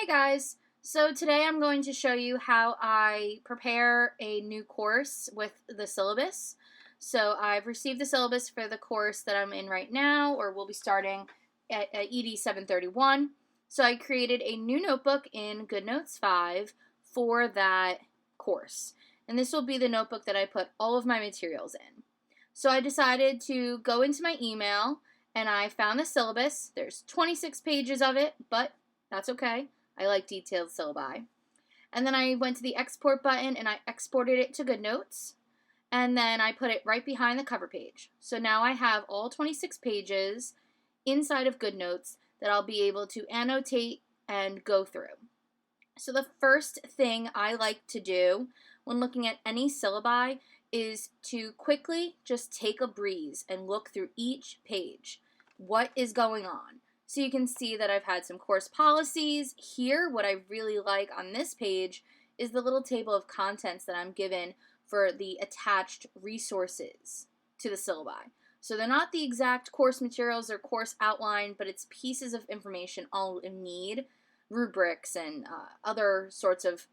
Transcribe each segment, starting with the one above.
Hey guys, so today I'm going to show you how I prepare a new course with the syllabus. So I've received the syllabus for the course that I'm in right now, or we'll be starting at ED 731. So I created a new notebook in GoodNotes 5 for that course. And this will be the notebook that I put all of my materials in. So I decided to go into my email and I found the syllabus. There's 26 pages of it, but that's okay. I like detailed syllabi. And then I went to the export button and I exported it to GoodNotes. And then I put it right behind the cover page. So now I have all 26 pages inside of GoodNotes that I'll be able to annotate and go through. So the first thing I like to do when looking at any syllabi is to quickly just take a breeze and look through each page. What is going on? So you can see that I've had some course policies. Here, what I really like on this page is the little table of contents that I'm given for the attached resources to the syllabi. So they're not the exact course materials or course outline, but it's pieces of information I'll need, rubrics and other sorts of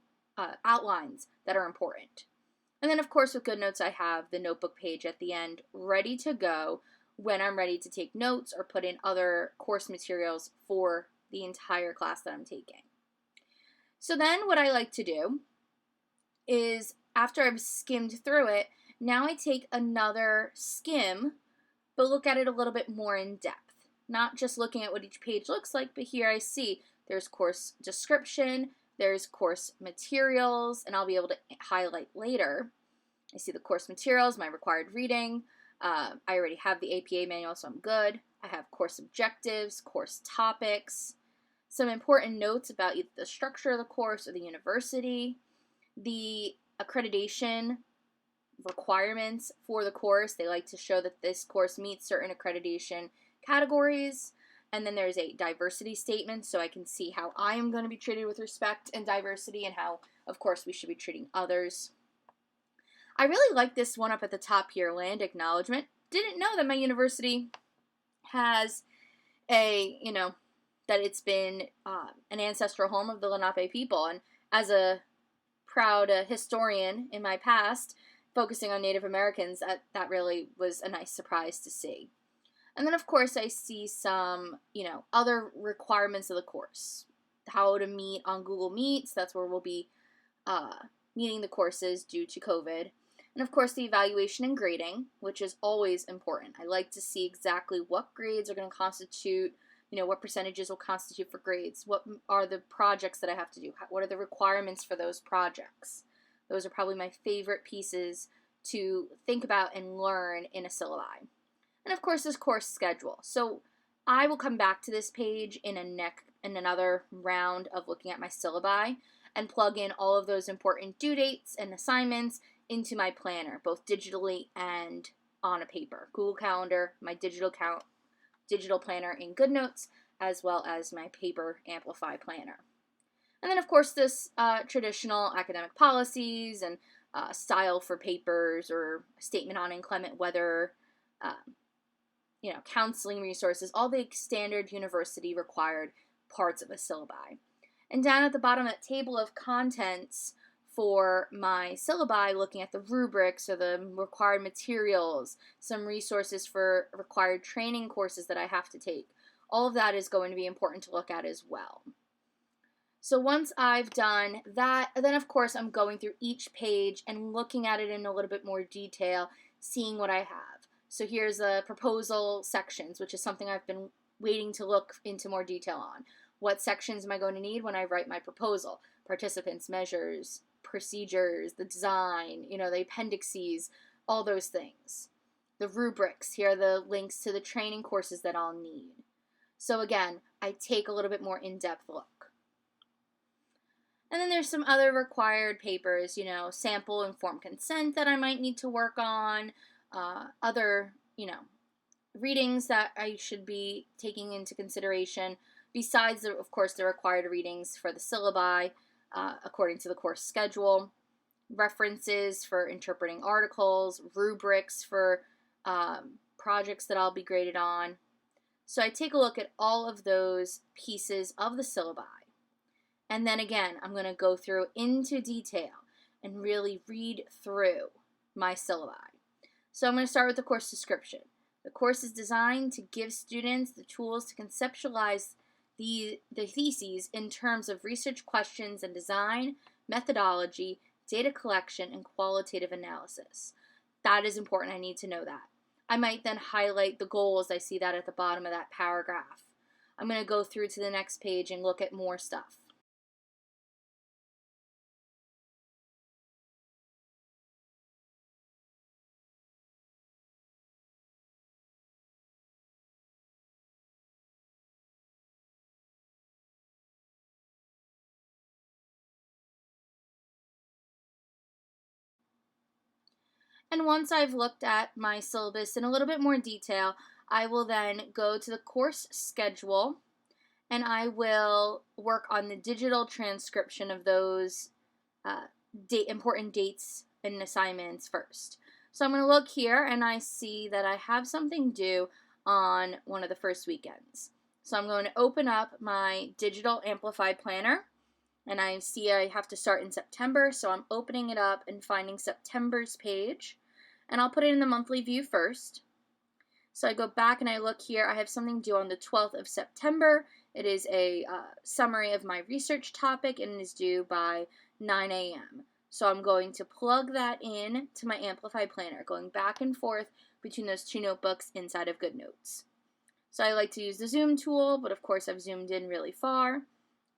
outlines that are important. And then, of course, with GoodNotes, I have the notebook page at the end ready to go when I'm ready to take notes or put in other course materials for the entire class that I'm taking. So then what I like to do is, after I've skimmed through it, now I take another skim, but look at it a little bit more in depth. Not just looking at what each page looks like, but here I see there's course description, there's course materials, and I'll be able to highlight later. I see the course materials, my required reading. I already have the APA manual, so I'm good. I have course objectives, course topics, some important notes about either the structure of the course or the university, the accreditation requirements for the course. They like to show that this course meets certain accreditation categories. And then there's a diversity statement, so I can see how I am going to be treated with respect and diversity and how, of course, we should be treating others. I really like this one up at the top here, land acknowledgement. Didn't know that my university has that it's been an ancestral home of the Lenape people. And as a proud historian in my past, focusing on Native Americans, that really was a nice surprise to see. And then, of course, I see some, other requirements of the course. How to meet on Google Meets. That's where we'll be meeting the courses due to COVID. And, of course, the evaluation and grading, which is always important. I like to see exactly what grades are going to constitute, what percentages will constitute for grades. What are the projects that I have to do? What are the requirements for those projects? Those are probably my favorite pieces to think about and learn in a syllabi. And of course, this course schedule. So I will come back to this page in another round of looking at my syllabi and plug in all of those important due dates and assignments into my planner, both digitally and on a paper. Google Calendar, my digital planner in GoodNotes, as well as my paper Amplify planner. And then, of course, this traditional academic policies and style for papers or statement on inclement weather, counseling resources, all the standard university required parts of a syllabi. And down at the bottom, that table of contents for my syllabi, looking at the rubrics or the required materials, some resources for required training courses that I have to take. All of that is going to be important to look at as well. So once I've done that, then of course I'm going through each page and looking at it in a little bit more detail, seeing what I have. So here's the proposal sections, which is something I've been waiting to look into more detail on. What sections am I going to need when I write my proposal? Participants, measures, procedures, the design, the appendices, all those things. The rubrics, here are the links to the training courses that I'll need. So again, I take a little bit more in-depth look. And then there's some other required papers, sample informed consent that I might need to work on, other, readings that I should be taking into consideration, besides, of course, the required readings for the syllabi, according to the course schedule, references for interpreting articles, rubrics for projects that I'll be graded on. So I take a look at all of those pieces of the syllabi. And then again, I'm going to go through into detail and really read through my syllabi. So I'm going to start with the course description. The course is designed to give students the tools to conceptualize the theses in terms of research questions and design, methodology, data collection, and qualitative analysis. That is important. I need to know that. I might then highlight the goals. I see that at the bottom of that paragraph. I'm going to go through to the next page and look at more stuff. And once I've looked at my syllabus in a little bit more detail, I will then go to the course schedule and I will work on the digital transcription of those important dates and assignments first. So I'm going to look here and I see that I have something due on one of the first weekends. So I'm going to open up my digital Amplified planner and I see I have to start in September, so I'm opening it up and finding September's page, and I'll put it in the monthly view first. So I go back and I look here. I have something due on the 12th of September. It is a summary of my research topic, and it is due by 9 a.m. So I'm going to plug that in to my Amplified planner, going back and forth between those two notebooks inside of GoodNotes. So I like to use the zoom tool, but of course I've zoomed in really far.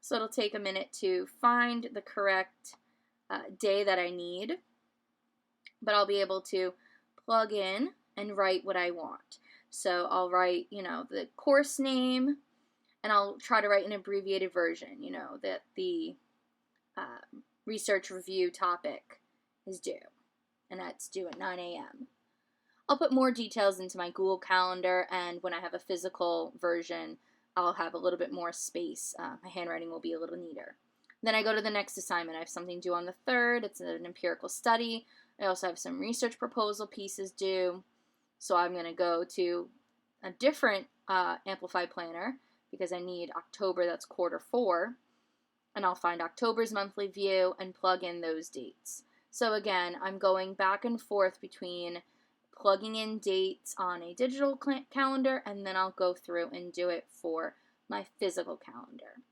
So it'll take a minute to find the correct day that I need, but I'll be able to plug in and write what I want. So I'll write, the course name, and I'll try to write an abbreviated version, that the research review topic is due, and that's due at 9 a.m. I'll put more details into my Google Calendar, and when I have a physical version, I'll have a little bit more space. My handwriting will be a little neater. Then I go to the next assignment. I have something due on the 3rd. It's an empirical study. I also have some research proposal pieces due. So I'm going to go to a different Amplified planner because I need October, that's Q4. And I'll find October's monthly view and plug in those dates. So again, I'm going back and forth between plugging in dates on a digital calendar, and then I'll go through and do it for my physical calendar.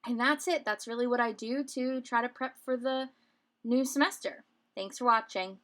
And that's it. That's really what I do to try to prep for the new semester. Thanks for watching.